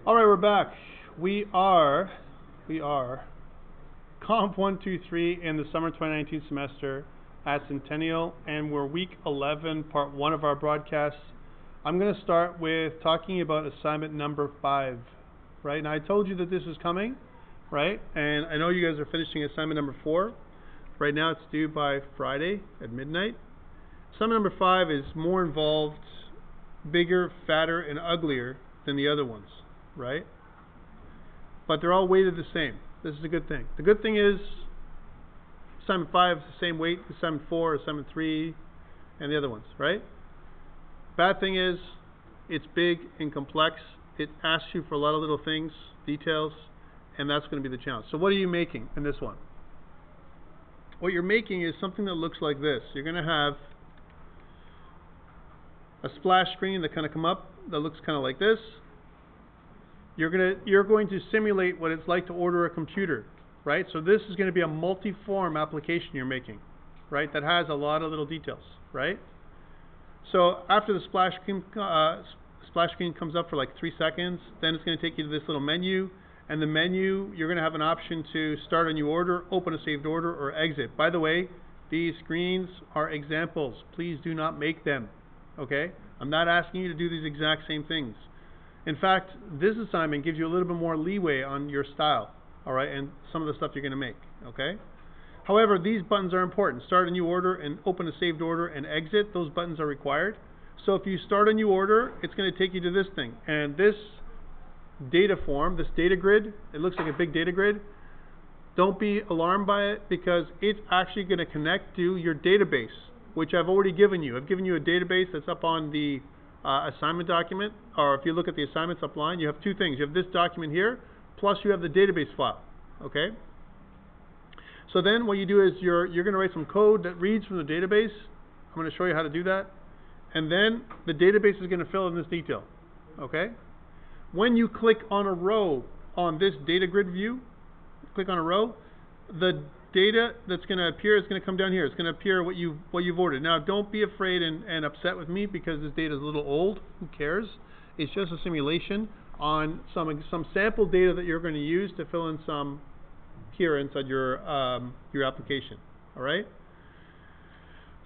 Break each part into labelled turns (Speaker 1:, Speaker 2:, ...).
Speaker 1: All right, we're back. We are COMP123 in the summer 2019 semester at Centennial, and we're week 11, part 1 of our broadcast. I'm going to start with talking about assignment number 5, right? Now, I told you that this was coming, right? And I know you guys are finishing assignment number 4. Right now, it's due by Friday at midnight. Assignment number 5 is more involved, bigger, fatter, and uglier than the other ones, right? But they're all weighted the same. This is a good thing. The good thing is assignment 5 is the same weight, assignment 4, assignment 3, and the other ones, right? Bad thing is it's big and complex. It asks you for a lot of little things, details, and that's going to be the challenge. So what are you making in this one? What you're making is something that looks like this. You're going to have a splash screen that kind of come up that looks kind of like this. You're going to simulate what it's like to order a computer, right? So this is going to be a multi-form application you're making, right? That has a lot of little details, right? So after the splash screen comes up for like 3 seconds, then it's going to take you to this little menu, and the menu you're going to have an option to start a new order, open a saved order, or exit. By the way, these screens are examples. Please do not make them, okay? I'm not asking you to do these exact same things. In fact, this assignment gives you a little bit more leeway on your style, all right, and some of the stuff you're going to make, okay? However, these buttons are important. Start a new order and open a saved order and exit. Those buttons are required. So if you start a new order, it's going to take you to this thing. And this data form, this data grid, it looks like a big data grid. Don't be alarmed by it because it's actually going to connect to your database, which I've already given you. I've given you a database that's up on the assignment document, or if you look at the assignments upline, you have two things. You have this document here, plus you have the database file, okay? So then what you do is you're going to write some code that reads from the database. I'm going to show you how to do that. And then the database is going to fill in this detail, okay? When you click on a row on this data grid view, click on a row, the data that's going to appear is going to come down here. It's going to appear what you've ordered. Now, don't be afraid and upset with me because this data is a little old. Who cares? It's just a simulation on some sample data that you're going to use to fill in some here inside your application. All right.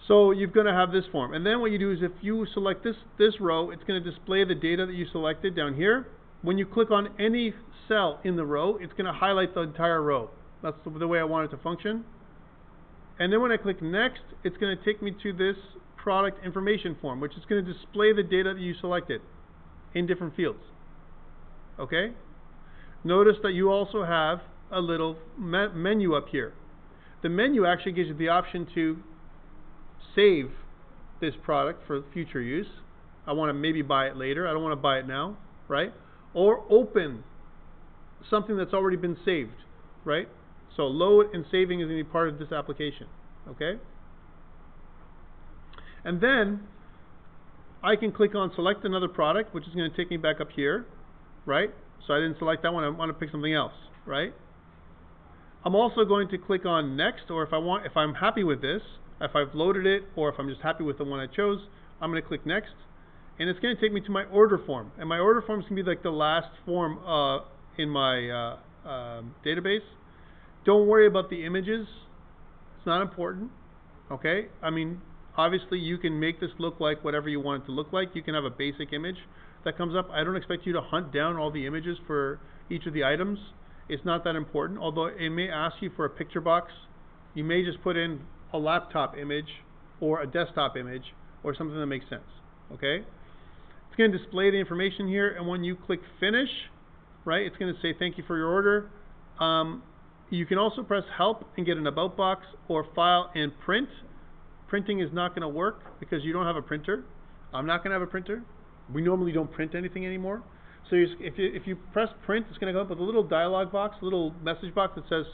Speaker 1: So you're going to have this form, and then what you do is if you select this row, it's going to display the data that you selected down here. When you click on any cell in the row, it's going to highlight the entire row. That's the way I want it to function. And then when I click next, it's going to take me to this product information form, which is going to display the data that you selected in different fields. Okay? Notice that you also have a little menu up here. The menu actually gives you the option to save this product for future use. I want to maybe buy it later. I don't want to buy it now, right? Or open something that's already been saved, right? So load and saving is going to be part of this application, okay? And then I can click on select another product, which is going to take me back up here, right? So I didn't select that one. I want to pick something else, right? I'm also going to click on next, or if I'm happy with this, if I've loaded it, or if I'm just happy with the one I chose, I'm going to click next, and it's going to take me to my order form. And my order form is going to be like the last form in my database. Don't worry about the images. It's not important, okay? I mean, obviously you can make this look like whatever you want it to look like. You can have a basic image that comes up. I don't expect you to hunt down all the images for each of the items. It's not that important, although it may ask you for a picture box. You may just put in a laptop image or a desktop image or something that makes sense, okay? It's going to display the information here, and when you click finish, right, it's going to say thank you for your order. You can also press help and get an about box, or file and print. Printing is not going to work because you don't have a printer. I'm not going to have a printer. We normally don't print anything anymore. So if you press print, it's going to come up with a little dialog box, a little message box that says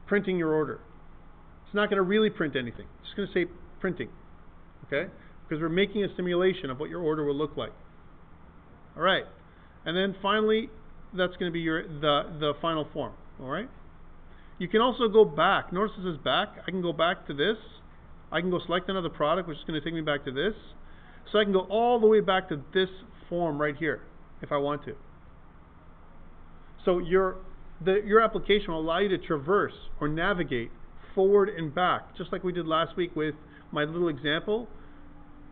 Speaker 1: printing your order. It's not going to really print anything. It's just going to say printing, okay? Because we're making a simulation of what your order will look like. All right. And then finally, that's going to be the final form, all right? You can also go back. Notice this is back. I can go back to this. I can go select another product, which is going to take me back to this. So I can go all the way back to this form right here if I want to. So your application will allow you to traverse or navigate forward and back, just like we did last week with my little example.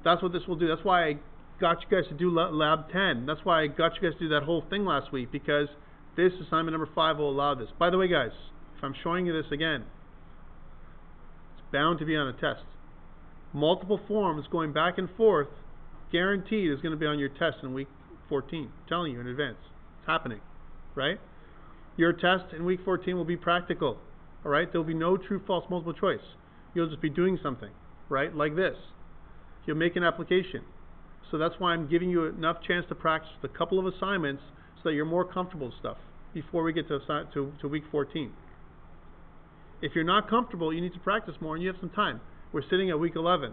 Speaker 1: That's what this will do. That's why I got you guys to do Lab 10. That's why I got you guys to do that whole thing last week, because this assignment number 5 will allow this. By the way, guys, if I'm showing you this again, it's bound to be on a test. Multiple forms going back and forth, guaranteed is going to be on your test in week 14. I'm telling you in advance. It's happening, right? Your test in week 14 will be practical, all right? There will be no true, false, multiple choice. You'll just be doing something, right? Like this. You'll make an application. So that's why I'm giving you enough chance to practice with a couple of assignments so that you're more comfortable with stuff before we get to week 14. If you're not comfortable, you need to practice more, and you have some time. We're sitting at week 11.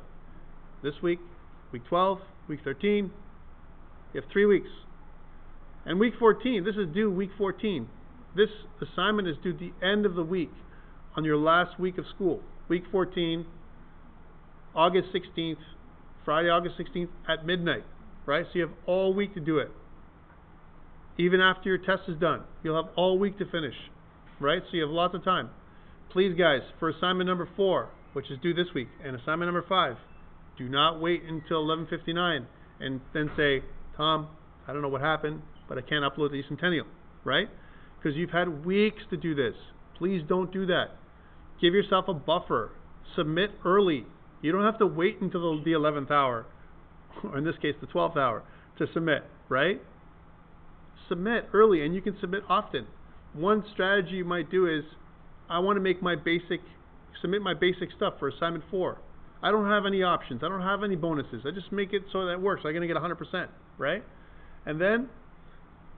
Speaker 1: This week, week 12, week 13. You have 3 weeks. And week 14, this is due week 14. This assignment is due the end of the week on your last week of school. Week 14, August 16th, Friday, August 16th at midnight, right? So you have all week to do it. Even after your test is done, you'll have all week to finish, right? So you have lots of time. Please, guys, for assignment number 4, which is due this week, and assignment number 5, do not wait until 11:59 and then say, Tom, I don't know what happened, but I can't upload the Centennial, right? Because you've had weeks to do this. Please don't do that. Give yourself a buffer. Submit early. You don't have to wait until the 11th hour, or in this case the 12th hour, to submit, right? Submit early, and you can submit often. One strategy you might do is, I want to make submit my basic stuff for assignment 4. I don't have any options. I don't have any bonuses. I just make it so that it works. I'm going to get 100%, right? And then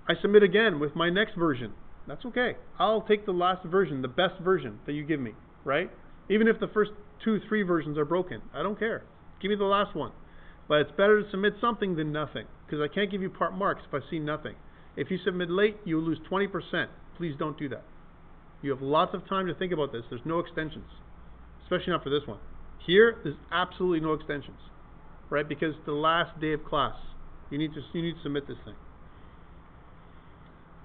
Speaker 1: I submit again with my next version. That's okay. I'll take the last version, the best version that you give me, right? Even if the first 2-3 versions are broken, I don't care. Give me the last one. But it's better to submit something than nothing, because I can't give you part marks if I see nothing. If you submit late, you lose 20%. Please don't do that. You have lots of time to think about this. There's no extensions, especially not for this one. Here, there's absolutely no extensions, right? Because it's the last day of class. You need to submit this thing.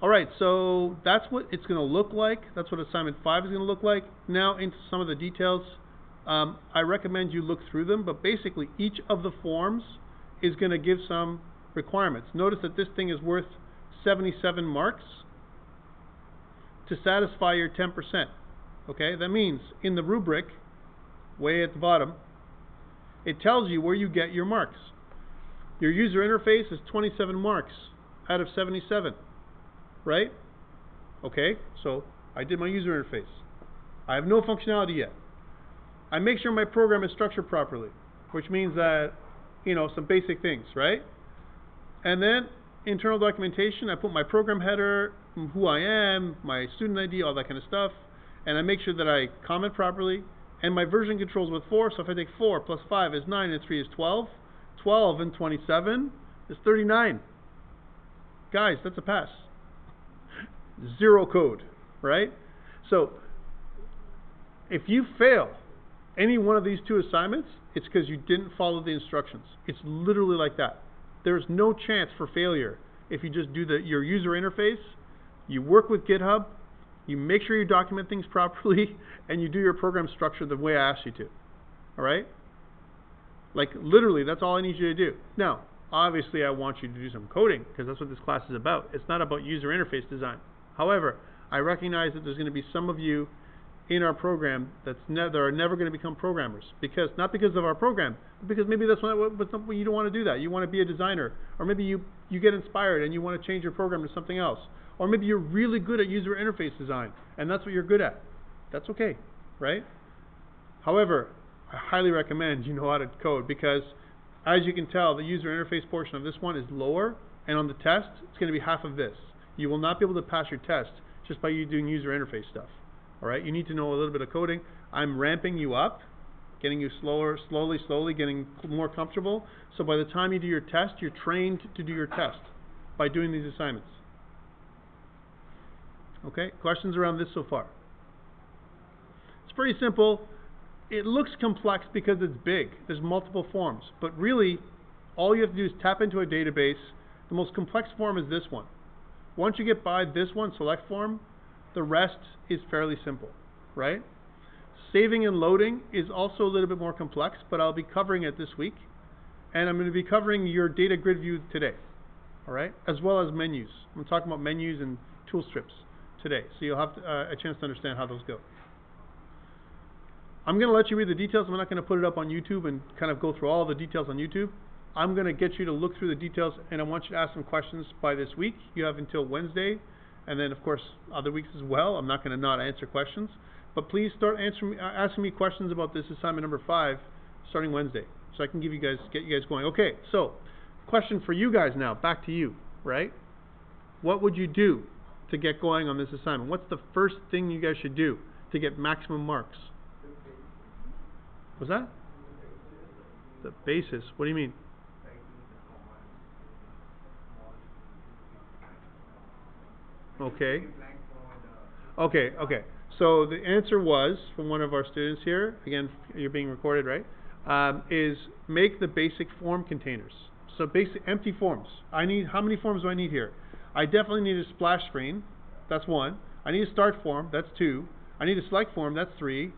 Speaker 1: All right, so that's what it's going to look like. That's what assignment 5 is going to look like. Now into some of the details. I recommend you look through them, but basically each of the forms is going to give some requirements. Notice that this thing is worth 77 marks to satisfy your 10%. Okay, that means in the rubric, way at the bottom, it tells you where you get your marks. Your user interface is 27 marks out of 77, right? Okay, so I did my user interface. I have no functionality yet. I make sure my program is structured properly, which means that, some basic things, right? And then internal documentation, I put my program header, who I am, my student ID, all that kind of stuff, and I make sure that I comment properly. And my version controls with 4, so if I take 4 plus 5 is 9 and 3 is 12. 12 and 27 is 39. Guys, that's a pass. 0 code, right? So if you fail any one of these 2 assignments, it's because you didn't follow the instructions. It's literally like that. There's no chance for failure if you just do your user interface, you work with GitHub, you make sure you document things properly, and you do your program structure the way I asked you to. All right? Like, literally, that's all I need you to do. Now, obviously, I want you to do some coding, because that's what this class is about. It's not about user interface design. However, I recognize that there's going to be some of you in our program that are never going to become programmers. Not because of our program, but because maybe that's what you don't want to do that. You want to be a designer. Or maybe you get inspired and you want to change your program to something else. Or maybe you're really good at user interface design, and that's what you're good at. That's okay, right? However, I highly recommend you know how to code, because as you can tell, the user interface portion of this one is lower, and on the test, it's going to be half of this. You will not be able to pass your test just by you doing user interface stuff. All right? You need to know a little bit of coding. I'm ramping you up, getting you slowly, getting more comfortable. So by the time you do your test, you're trained to do your test by doing these assignments. Okay, questions around this so far? It's pretty simple. It looks complex because it's big. There's multiple forms. But really, all you have to do is tap into a database. The most complex form is this one. Once you get by this one, select form, the rest is fairly simple, right? Saving and loading is also a little bit more complex, but I'll be covering it this week. And I'm going to be covering your data grid view today, all right? As well as menus. I'm talking about menus and tool strips today, so you'll have a chance to understand how those go. I'm going to let you read the details. I'm not going to put it up on YouTube and kind of go through all the details on YouTube. I'm going to get you to look through the details, and I want you to ask some questions by this week. You have until Wednesday, and then, of course, other weeks as well. I'm not going to not answer questions. But please start asking me questions about this assignment number 5 starting Wednesday, so I can get you guys going. Okay, so question for you guys now, back to you, right? What would you do to get going on this assignment? What's the first thing you guys should do to get maximum marks? What's that? The basis. What do you mean? Okay. Okay. So the answer was, from one of our students here, again, you're being recorded, right? Is make the basic form containers. So basic empty forms. How many forms do I need here? I definitely need a splash screen. That's 1. I need a start form. That's 2. I need a select form. That's 3.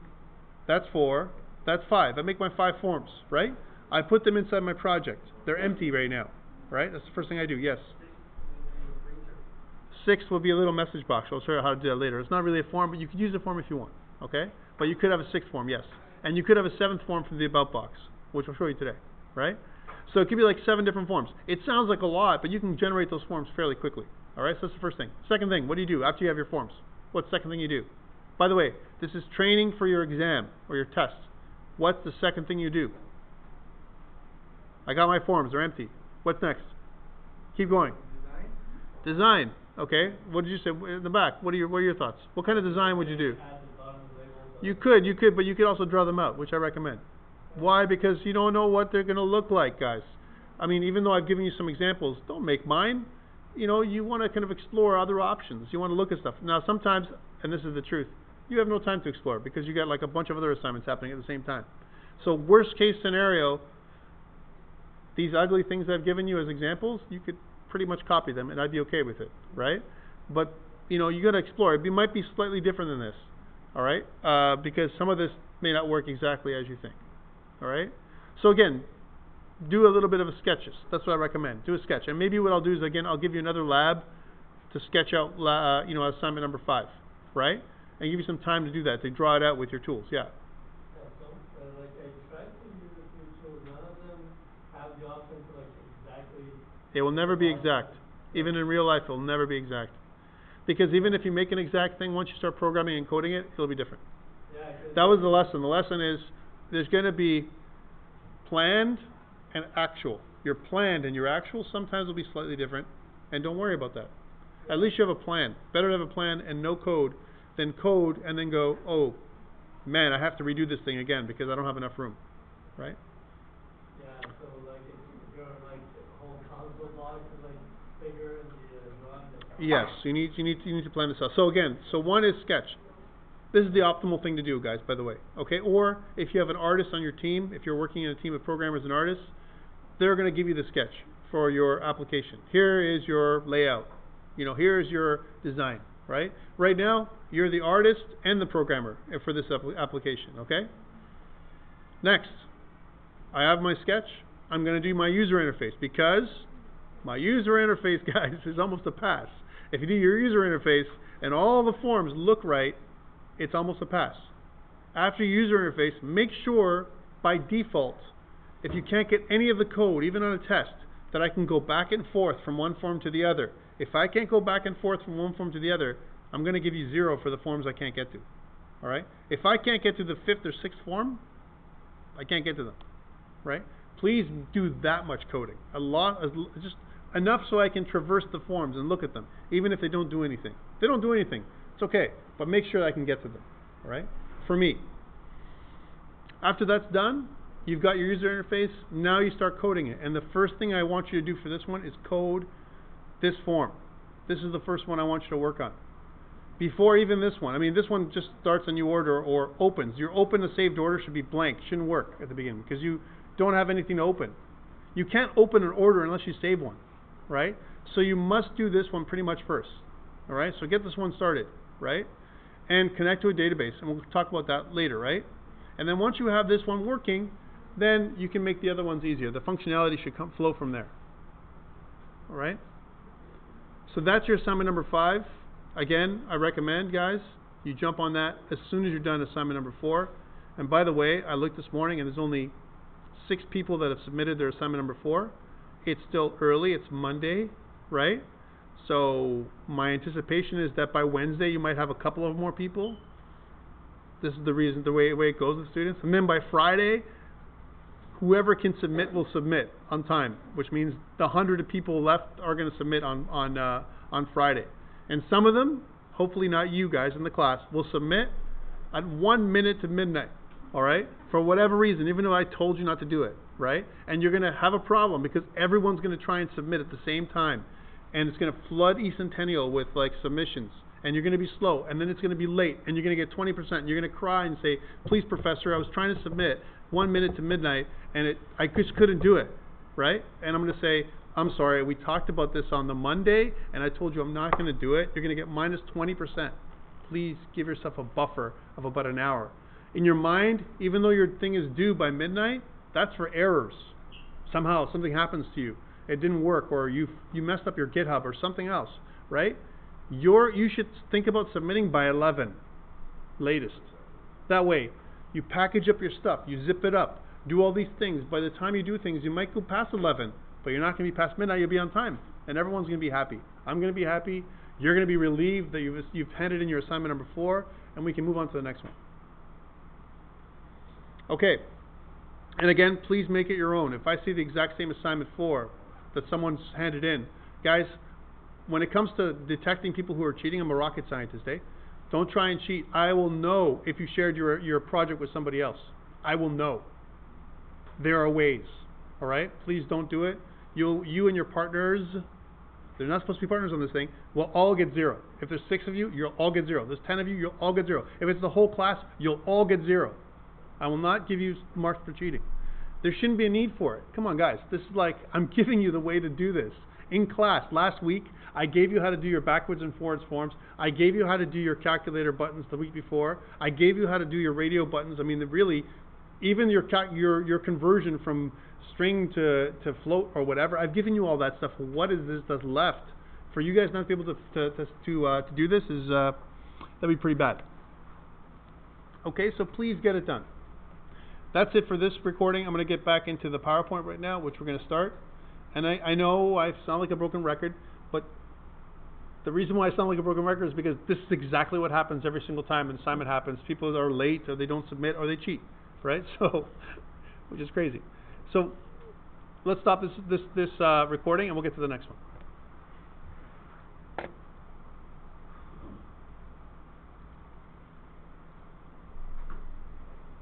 Speaker 1: That's 4. That's 5. I make my 5 forms, right? I put them inside my project. They're empty right now, right? That's the first thing I do. Yes. 6th will be a little message box. I'll show you how to do that later. It's not really a form, but you could use a form if you want, okay? But you could have a 6th form, yes. And you could have a 7th form from the About box, which I'll show you today, right? So it could be like 7 different forms. It sounds like a lot, but you can generate those forms fairly quickly, all right? So that's the first thing. Second thing, what do you do after you have your forms? What's the second thing you do? By the way, this is training for your exam or your test. What's the second thing you do? I got my forms. They're empty. What's next? Keep going. Design. Okay. What did you say in the back? What are your thoughts? What kind of design would you do? You could, but you could also draw them out, which I recommend. Why? Because you don't know what they're going to look like, guys. I mean, even though I've given you some examples, don't make mine. You know, you want to kind of explore other options. You want to look at stuff. Now, sometimes, and this is the truth, you have no time to explore because you got like a bunch of other assignments happening at the same time. So worst case scenario, these ugly things I've given you as examples, you could pretty much copy them and I'd be okay with it, right? But, you know, you got to explore. It might be slightly different than this, all right? Because some of this may not work exactly as you think, all right? So again, do a little bit of a sketches. That's what I recommend. Do a sketch. And maybe what I'll do is, again, I'll give you another lab to sketch out, assignment number 5, right? And give you some time to do that, to draw it out with your tools, yeah.
Speaker 2: Like I tried to use a few tools, none of them have the option to like exactly...
Speaker 1: It will never be exact. Even in real life, it will never be exact. Because even if you make an exact thing, once you start programming and coding it, it'll be different.
Speaker 2: Yeah,
Speaker 1: that was the lesson. The lesson is there's going to be planned and actual. Your planned and your actual sometimes will be slightly different, and don't worry about that. At least you have a plan. Better to have a plan and no code than code and then go, oh, man, I have to redo this thing again because I don't have enough room, right?
Speaker 2: Yeah, so like if your like whole console box is like bigger and the drawing.
Speaker 1: Yes, you need to plan this out. So again, one is sketch. This is the optimal thing to do, guys, by the way. Okay, or if you have an artist on your team, if you're working in a team of programmers and artists, they're going to give you the sketch for your application. Here is your layout. Here is your design, right? Right now, you're the artist and the programmer for this application, okay? Next, I have my sketch. I'm going to do my user interface because my user interface, guys, is almost a pass. If you do your user interface and all the forms look right, it's almost a pass. After your user interface, make sure by default, if you can't get any of the code, even on a test, that I can go back and forth from one form to the other. If I can't go back and forth from one form to the other, I'm going to give you 0 for the forms I can't get to. All right? If I can't get to the 5th or 6th form, I can't get to them. Right? Please do that much coding. Just enough so I can traverse the forms and look at them, even if they don't do anything. If they don't do anything, it's okay, but make sure I can get to them. All right? For me. After that's done, you've got your user interface. Now you start coding it. And the first thing I want you to do for this one is code this form. This is the first one I want you to work on. Before even this one. I mean, this one just starts a new order or opens. Your open to saved order should be blank. Shouldn't work at the beginning because you don't have anything to open. You can't open an order unless you save one, right? So you must do this one pretty much first. All right, so get this one started, right? And connect to a database, and we'll talk about that later, right? And then once you have this one working, then you can make the other ones easier. The functionality should flow from there. All right? So that's your assignment number 5. Again, I recommend, guys, you jump on that as soon as you're done assignment number 4. And by the way, I looked this morning and there's only 6 people that have submitted their assignment number 4. It's still early. It's Monday, right? So my anticipation is that by Wednesday you might have a couple of more people. This is the way it goes with students. And then by Friday, whoever can submit will submit on time, which means the 100 people left are going to submit on Friday. And some of them, hopefully not you guys in the class, will submit at 1 minute to midnight, all right? For whatever reason, even though I told you not to do it, right? And you're going to have a problem because everyone's going to try and submit at the same time. And it's going to flood eCentennial with like submissions. And you're going to be slow, and then it's going to be late, and you're going to get 20%. And you're going to cry and say, please, professor, I was trying to submit 1 minute to midnight, and I just couldn't do it, right? And I'm going to say, I'm sorry, we talked about this on the Monday, and I told you I'm not going to do it. You're going to get minus 20%. Please give yourself a buffer of about an hour. In your mind, even though your thing is due by midnight, that's for errors. Somehow something happens to you. It didn't work, or you messed up your GitHub or something else, right? You should think about submitting by 11, latest. That way, you package up your stuff, you zip it up, do all these things. By the time you do things, you might go past 11, but you're not going to be past midnight. You'll be on time, and everyone's going to be happy. I'm going to be happy. You're going to be relieved that you've handed in your assignment number 4, and we can move on to the next one. Okay. And again, please make it your own. If I see the exact same assignment 4 that someone's handed in, guys, when it comes to detecting people who are cheating, I'm a rocket scientist, eh? Don't try and cheat. I will know if you shared your project with somebody else. I will know. There are ways, all right? Please don't do it. You and your partners, they're not supposed to be partners on this thing, will all get 0. If there's 6 of you, you'll all get 0. There's 10 of you, you'll all get 0. If it's the whole class, you'll all get 0. I will not give you marks for cheating. There shouldn't be a need for it. Come on, guys. This is like, I'm giving you the way to do this. In class, last week, I gave you how to do your backwards and forwards forms. I gave you how to do your calculator buttons the week before. I gave you how to do your radio buttons. I mean, really, even your conversion from string to float or whatever, I've given you all that stuff. What is this that's left? For you guys not to be able to do this is that'd be pretty bad. Okay, so please get it done. That's it for this recording. I'm going to get back into the PowerPoint right now, which we're going to start. And I know I sound like a broken record, but the reason why I sound like a broken record is because this is exactly what happens every single time an assignment happens. People are late, or they don't submit, or they cheat, right? So, which is crazy. So let's stop this recording, and we'll get to the next one.